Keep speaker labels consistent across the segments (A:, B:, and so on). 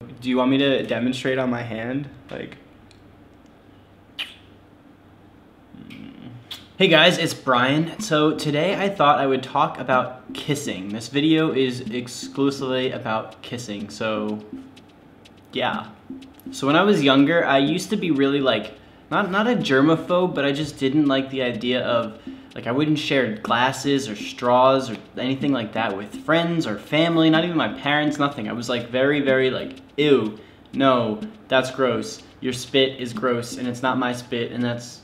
A: Do you want me to demonstrate on my hand? Like. Hey guys, it's Brian. So today I thought I would talk about kissing. This video is exclusively about kissing, so yeah. So when I was younger, I used to be really like, not a germaphobe, but I just didn't like the idea of, like, I wouldn't share glasses or straws or anything like that with friends or family, not even my parents, nothing. I was like very, very like, ew, no, that's gross. Your spit is gross and it's not my spit and that's,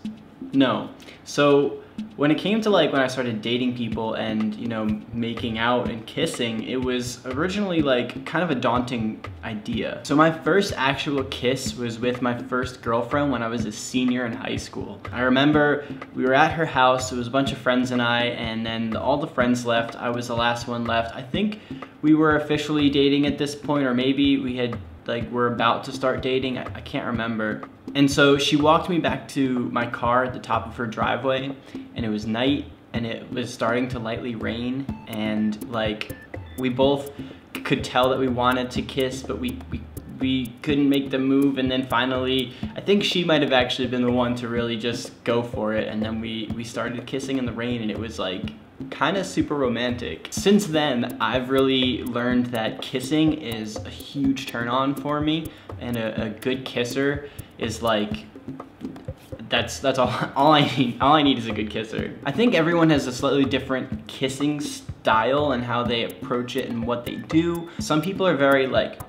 A: no. So when it came to like when I started dating people and, you know, making out and kissing, it was originally like kind of a daunting idea. So my first actual kiss was with my first girlfriend when I was a senior in high school. I remember we were at her house, it was a bunch of friends and I, and then all the friends left. I was the last one left. I think we were officially dating at this point, or maybe we had we're about to start dating, I can't remember. And so she walked me back to my car at the top of her driveway, and it was night and it was starting to lightly rain, and like we both could tell that we wanted to kiss, but we couldn't make the move. And then finally, I think she might have actually been the one to really just go for it, and then we started kissing in the rain, and it was like kind of super romantic. Since then, I've really learned that kissing is a huge turn on for me, and a good kisser is like, that's all I need. All I need is a good kisser. I think everyone has a slightly different kissing style and how they approach it and what they do. Some people are very like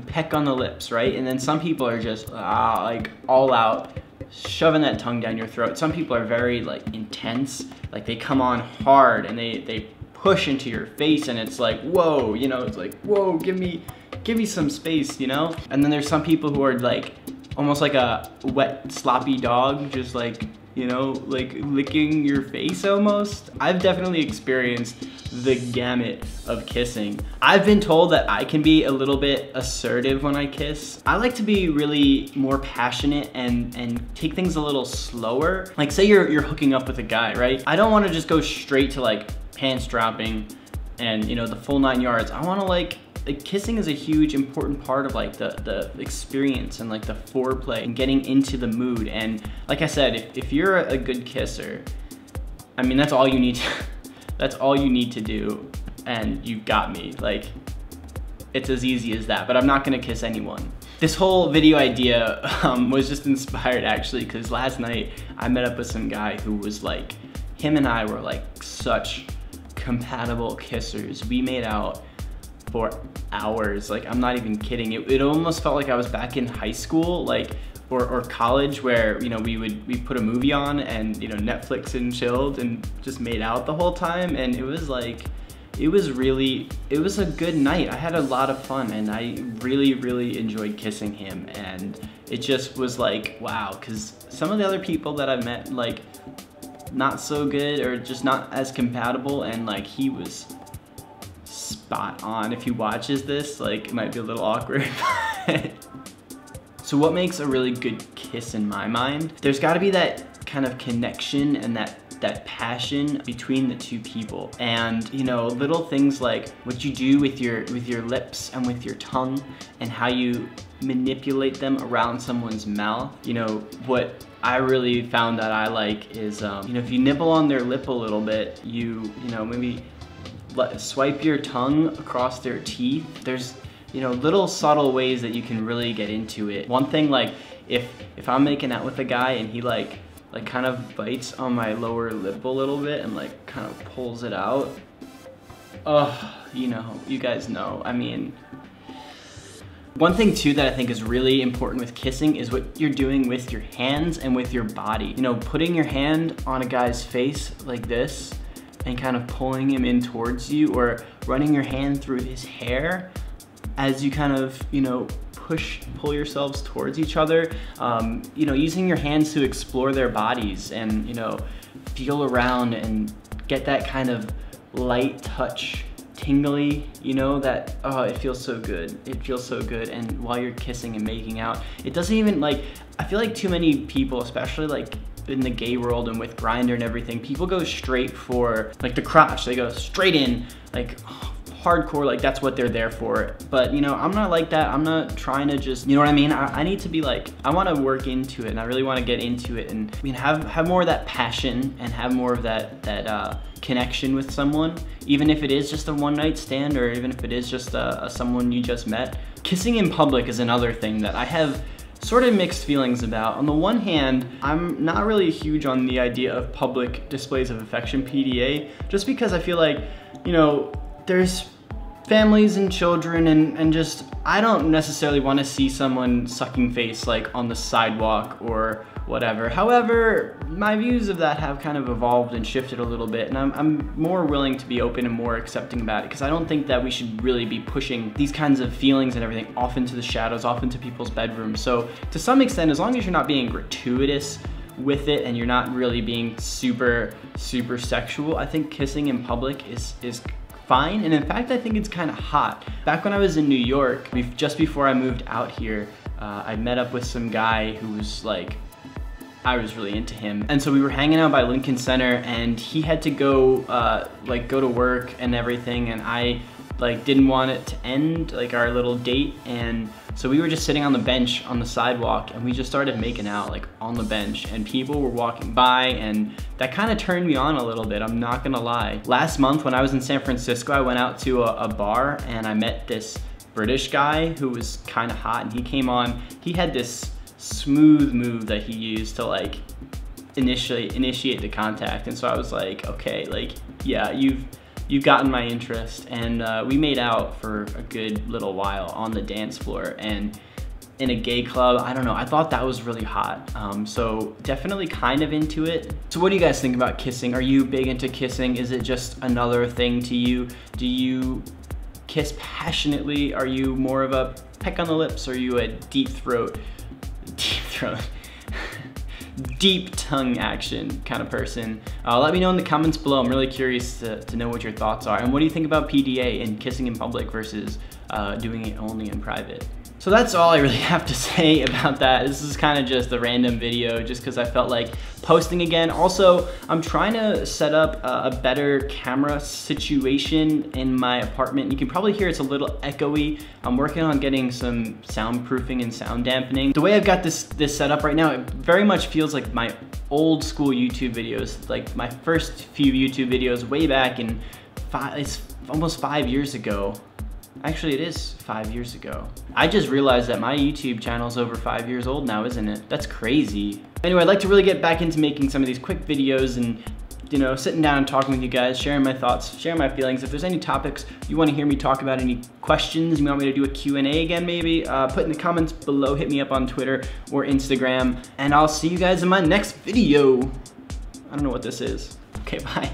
A: peck on the lips, right? And then some people are just like all out, shoving that tongue down your throat. Some people are very like intense, like they come on hard and they push into your face, and it's like, whoa, you know, it's like, whoa, give me some space, you know? And then there's some people who are like almost like a wet sloppy dog, just like, you know, like licking your face almost. I've definitely experienced the gamut of kissing. I've been told that I can be a little bit assertive when I kiss. I like to be really more passionate and take things a little slower. Like say you're hooking up with a guy, right? I don't want to just go straight to like pants dropping and, you know, the full 9 yards. I want to like kissing is a huge important part of like the experience and like the foreplay and getting into the mood. And like I said, if you're a good kisser, I mean, that's all you need to, that's all you need to do, and you've got me. Like, it's as easy as that, but I'm not gonna kiss anyone. This whole video idea was just inspired actually because last night I met up with some guy who was like, him and I were like such compatible kissers. We made out for hours, like I'm not even kidding. It almost felt like I was back in high school, like or college, where, you know, we put a movie on and, you know, Netflix and chilled and just made out the whole time. And it was like, it was a good night. I had a lot of fun and I really enjoyed kissing him. And it just was like, wow, because some of the other people that I've met, like not so good or just not as compatible, and like he was spot on. If he watches this, like it might be a little awkward. So what makes a really good kiss in my mind? There's gotta be that kind of connection and that passion between the two people. And, you know, little things like what you do with your lips and with your tongue and how you manipulate them around someone's mouth. You know, what I really found that I like is, you know, if you nibble on their lip a little bit, you know, maybe swipe your tongue across their teeth. There's, you know, little subtle ways that you can really get into it. One thing, like if I'm making out with a guy and he like kind of bites on my lower lip a little bit and like kind of pulls it out, oh, you know, you guys know. I mean, one thing too that I think is really important with kissing is what you're doing with your hands and with your body. You know, putting your hand on a guy's face like this and kind of pulling him in towards you, or running your hand through his hair as you kind of, you know, pull yourselves towards each other. You know, using your hands to explore their bodies and, you know, feel around and get that kind of light touch, tingly, you know, that, oh, it feels so good. It feels so good. And while you're kissing and making out, it doesn't even like, I feel like too many people, especially like in the gay world and with Grindr and everything, people go straight for like the crotch. They go straight in, like hardcore, like that's what they're there for. But you know, I'm not like that. I'm not trying to just, you know what I mean? I need to be like, I want to work into it, and I really want to get into it, and I mean, have more of that passion and have more of that connection with someone, even if it is just a one-night stand, or even if it is just someone you just met. Kissing in public is another thing that I have sort of mixed feelings about. On the one hand, I'm not really huge on the idea of public displays of affection, PDA, just because I feel like, you know, there's families and children, and just, I don't necessarily want to see someone sucking face like on the sidewalk or whatever. However, my views of that have kind of evolved and shifted a little bit, and I'm more willing to be open and more accepting about it, because I don't think that we should really be pushing these kinds of feelings and everything off into the shadows, off into people's bedrooms. So to some extent, as long as you're not being gratuitous with it and you're not really being super sexual, I think kissing in public is fine. And in fact, I think it's kind of hot. Back when I was in New York, just before I moved out here, I met up with some guy who was like, I was really into him. And so we were hanging out by Lincoln Center, and he had to go go to work and everything, and I like didn't want it to end, like our little date. And so we were just sitting on the bench on the sidewalk, and we just started making out like on the bench, and people were walking by, and that kind of turned me on a little bit, I'm not gonna lie. Last month when I was in San Francisco, I went out to a bar, and I met this British guy who was kind of hot, and he came on, he had this smooth move that he used to like initiate the contact. And so I was like, okay, like, yeah, you've gotten my interest. And we made out for a good little while on the dance floor and in a gay club. I don't know, I thought that was really hot. So definitely kind of into it. So what do you guys think about kissing? Are you big into kissing? Is it just another thing to you? Do you kiss passionately? Are you more of a peck on the lips? Or are you a deep tongue action kind of person? Let me know in the comments below. I'm really curious to know what your thoughts are. And what do you think about PDA and kissing in public versus doing it only in private? So that's all I really have to say about that. This is kind of just a random video just because I felt like posting again. Also, I'm trying to set up a better camera situation in my apartment. You can probably hear it's a little echoey. I'm working on getting some soundproofing and sound dampening. The way I've got this set up right now, it very much feels like my old school YouTube videos, like my first few YouTube videos way back in it's almost 5 years ago. Actually, it is 5 years ago. I just realized that my YouTube channel's over 5 years old now, isn't it? That's crazy. Anyway, I'd like to really get back into making some of these quick videos and, you know, sitting down and talking with you guys, sharing my thoughts, sharing my feelings. If there's any topics you want to hear me talk about, any questions, you want me to do a Q&A again maybe, put in the comments below, hit me up on Twitter or Instagram, and I'll see you guys in my next video. I don't know what this is. Okay, bye.